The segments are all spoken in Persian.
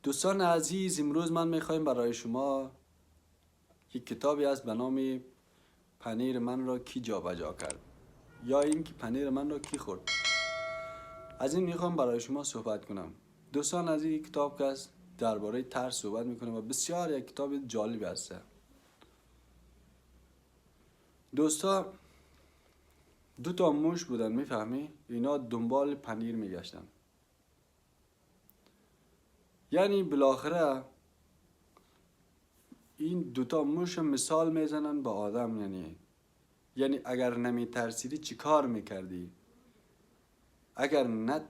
دوستان عزیز، امروز من میخوایم برای شما یک کتابی است به نام پنیر من را کی جابجا کرد، یا اینکه پنیر من را کی خورد. از این میخوام برای شما صحبت کنم. دوستان عزیز، یک کتاب که است درباره ترس صحبت میکنه و بسیار یک کتاب جالب است. دوستا، دو تا موش بودن، میفهمی؟ اینا دنبال پنیر میگشتن. یعنی بالاخره این دوتا موش مثال میزنن به آدم. یعنی اگر نمی ترسیدی چی کار میکردی؟ اگر نه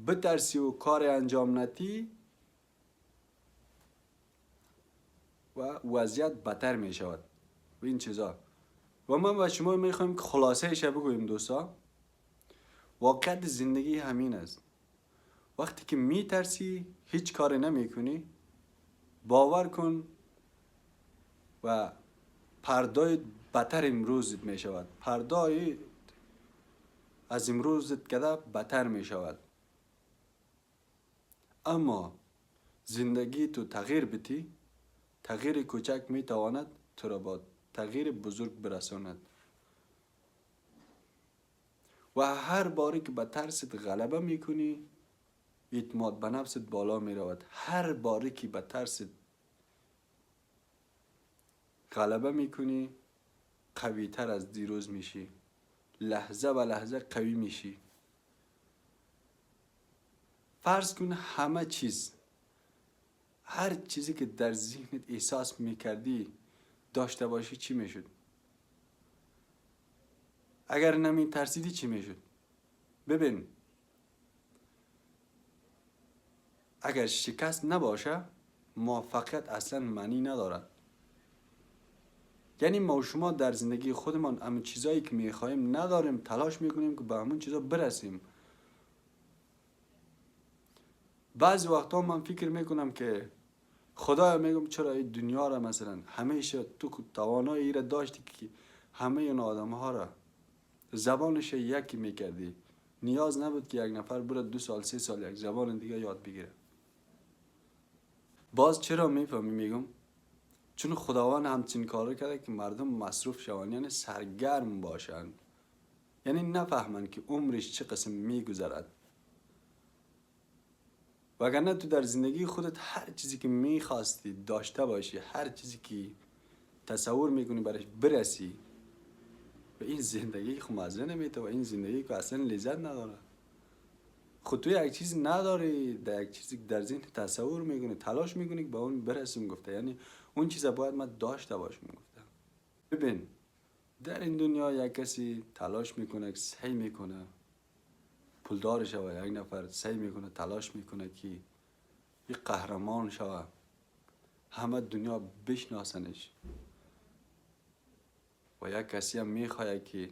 بترسی و کار انجام ندی و وضعیت بدتر میشود و این چیزا. و من و شما میخوایم که خلاصه ایش بگوییم. دوستا، واقعیت زندگی همین است. وقتی که میترسی هیچ کار نمیکنی، باور کن و پردای بدتر امروزت میشود. پردای از امروزت کده بدتر میشود. اما زندگی تو تغییر بدی، تغییر کوچک میتواند تو را با تغییر بزرگ برساند. و هر باری که به ترست غلبه میکنی، اعتماد به نفست بالا میرود. هر باری که به ترست غلبه میکنی، قوی تر از دیروز میشی. لحظه به لحظه قوی میشی. فرض کن همه چیز، هر چیزی که در ذهنت احساس میکردی داشته باشی، چی میشد؟ اگر نمی ترسیدی چی میشد؟ ببین، اگر شکست نباشه، موفقیت اصلا معنی ندارد. یعنی ما و شما در زندگی خودمان همون چیزایی که میخوایم نداریم، تلاش میکنیم که به همون چیزا برسیم. بعضی وقتا من فکر میکنم که خدایا، میگم چرا این دنیا را مثلا همیشه تو توانایی ایره داشتی که همه این آدم ها را زبانش یکی میکردی. نیاز نبود که یک نفر بره 2 سال 3 سال یک زبان دیگه یاد بگیره. باز چرا میفهمی میگم؟ چون خداوند همچین کار کرده که مردم مصروف شوند، یعنی سرگرم باشند، یعنی نفهمند که عمرش چه قسم میگذرد. وگرنه تو در زندگی خودت هر چیزی که میخواستی داشته باشی، هر چیزی که تصور میکنی برش برسی، و این زندگی خود مزه نمیده و این زندگی که اصلا لذت نداره. خود تو یک چیز نداری، در یک چیزی در ذهن تصور میکنی، تلاش میکنی که به اون برسیم. گفته یعنی اون چیز باید من داشته باشم. گفته ببین، در این دنیا یک کسی تلاش میکنه، سعی میکنه پولدار شوه. یک نفر سعی میکنه، تلاش میکنه که یک قهرمان شوه، همه دنیا بشناسنش. و یک کسی هم میخواد که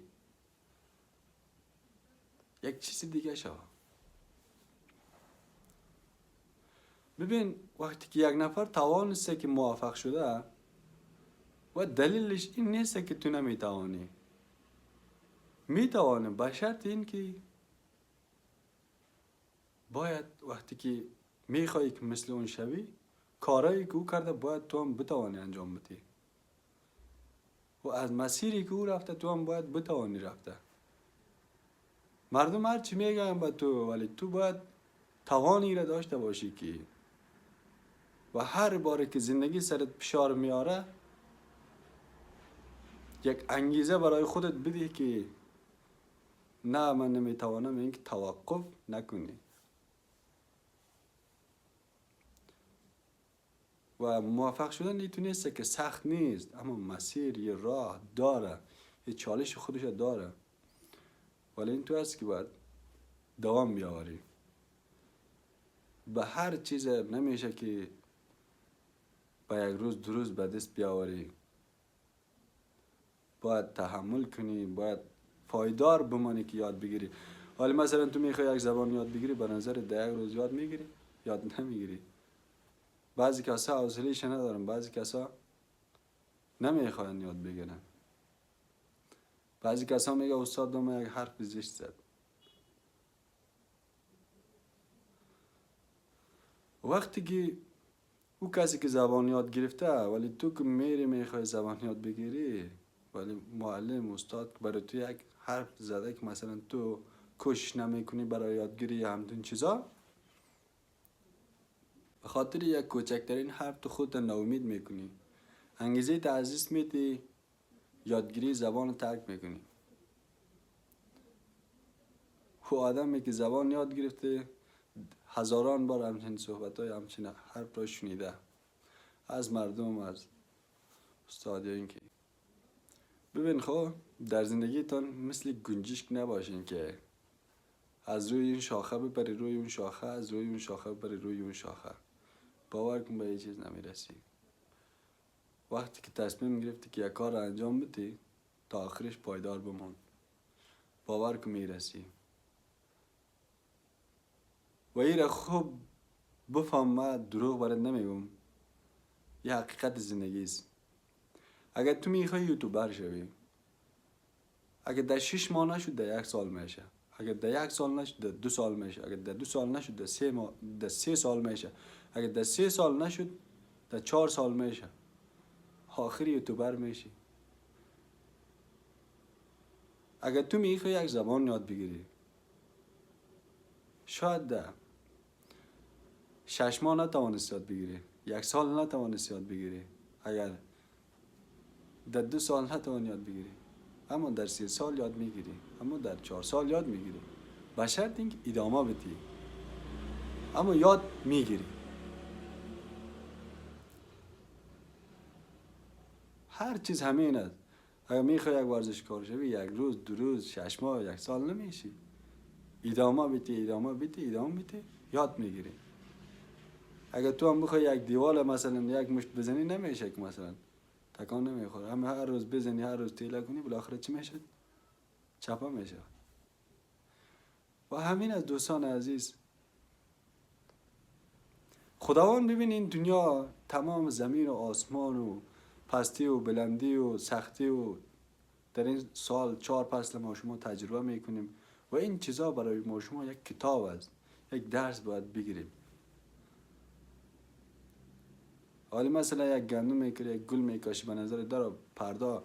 یک چیز دیگه شوه. ببین، وقتی که یک نفر توانسته که موفق شده، و دلیلش این نیست که تو نمیتوانی. میتوانی، به شرط این که باید وقتی که میخوایی که مثل اون شوی، کارایی که او کرده باید تو هم بتوانی انجام بدی. و از مسیری که او رفته تو هم باید بتوانی رفته. مردم هر چی میگن به تو، ولی تو باید توانی را داشته باشی که و هر باره که زندگی سرت فشار میاره، یک انگیزه برای خودت بدی که نه، من نمیتوانم، این که توقف نکنی. و موفق شدن نیست که سخت نیست، اما مسیر یه راه داره، یه چالش خودش داره. ولی این تو هست که باید دوام بیاوری. به هر چیز نمیشه که با یک روز 2 روز به دست بیاوری. باید تحمل کنی، باید پایدار بمانی که یاد بگیری. ولی مثلا تو میخوای یک زبان یاد بگیری، به نظر در 1 روز یاد میگیری؟ یاد نمیگیری. بعضی کسا حوصله‌اش ندارن، بعضی کسا نمیخوان یاد بگیرن. بعضی کسا میگه استاد دوم یک حرف زشت زد. وقتی که او کسی که زبان یاد گرفته ولی تو که میخوای زبان یاد بگیری، ولی معلم استاد برای تو یک حرف زده که مثلا تو کوشش نمیکنی برای یادگیری همین چیزا، به خاطر یک کوچکترین حرف تو خودت ناامید میکنی، انگیزه تعزیز میدی، یادگیری زبان رو ترک میکنی. او آدمی که زبان یاد گرفته هزاران بار همچین صحبت های همچین حرف را شنیده از مردم، از استاد. این که ببین خب در زندگیتان مثل گنجشک نباشین که از روی این شاخه بپری روی اون شاخه، از روی اون شاخه بپری روی اون شاخه. باور کن به یه چیز نمیرسی. وقتی که تصمیم گرفتی که یک کار را انجام بدی تا آخرش پایدار بمون، باور کن میرسی. و این را خوب بفهم، من دروغ برات نمیگم، یه حقیقت زندگی است. اگر تو میخوای یوتیوبر شوی، اگر در 6 ماه نشد در 1 سال میشه، اگر در 1 سال نشد در 2 سال میشه، اگر در 2 سال نشد در 3 سال میشه، اگر در 3 سال نشد در 4 سال میشه، آخر یوتیوبر میشی. اگر تو میخوای یک زبان یاد بگیری، شاید در 6 ماه نتوانست یاد بگیری، 1 سال نتوانست یاد بگیری، اگر در 2 سال نتوان یاد بگیری، اما در 3 سال یاد میگیری، اما در 4 سال یاد میگیری، به شرط اینکه ادامه بدی، اما یاد میگیری. هر چیز همین است. اگر میخوای یک ورزشکار شوی، 1 روز 2 روز 6 ماه 1 سال نمیشی. ادامه بدی یاد میگیری. اگر تو هم بخوای یک دیوال مثلا یک مشت بزنی نمیشه که مثلا تکان نمیخوره، اما هر روز بزنی، هر روز تیله کنی، بالاخره چی میشه؟ چپا میشه. و همین از دوستان عزیز، خداوند ببین این دنیا تمام زمین و آسمان و پستی و بلندی و سختی و در این سال 4 فصل ما شما تجربه میکنیم و این چیزا برای ما شما یک کتاب است، یک درس باید بگیریم. حالا مثلا یک گندم میکری، یک گل میکاشی، به نظر در پردا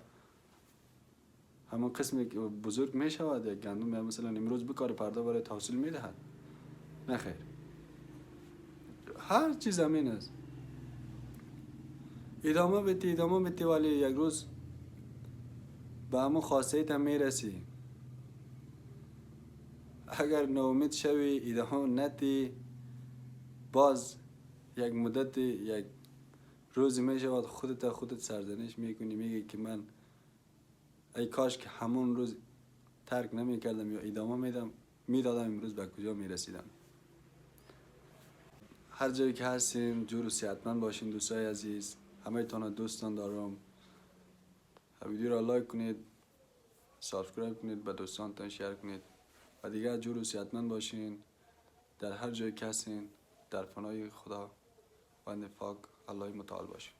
همون قسمی که بزرگ میشود، یک گندم مثلا امروز بکار پردا برای تحصیل میدهد؟ نه خیر. هر چیز زمین است. ادامه بدی ولی یک روز به همون خواسته ایت هم میرسی. اگر ناامید شوی، ادامه ندی، باز یک مدت یک روزی میشود خودت سرزنش میکنی، میگی که من ای کاش که همون روز ترک نمیکردم یا ادامه میدادم، امروز به کجا میرسیدم. هر جایی که هستین جور و صحتمند باشین دوستای عزیز. همه تانا دوستان دارم. ویدیو را لایک کنید، سابسکرایب کنید، به دوستانتان شیر کنید و دیگر جور و صحتمند باشین. در هر جایی که هستین در فنای خدا و نفاق الله متعال باشین.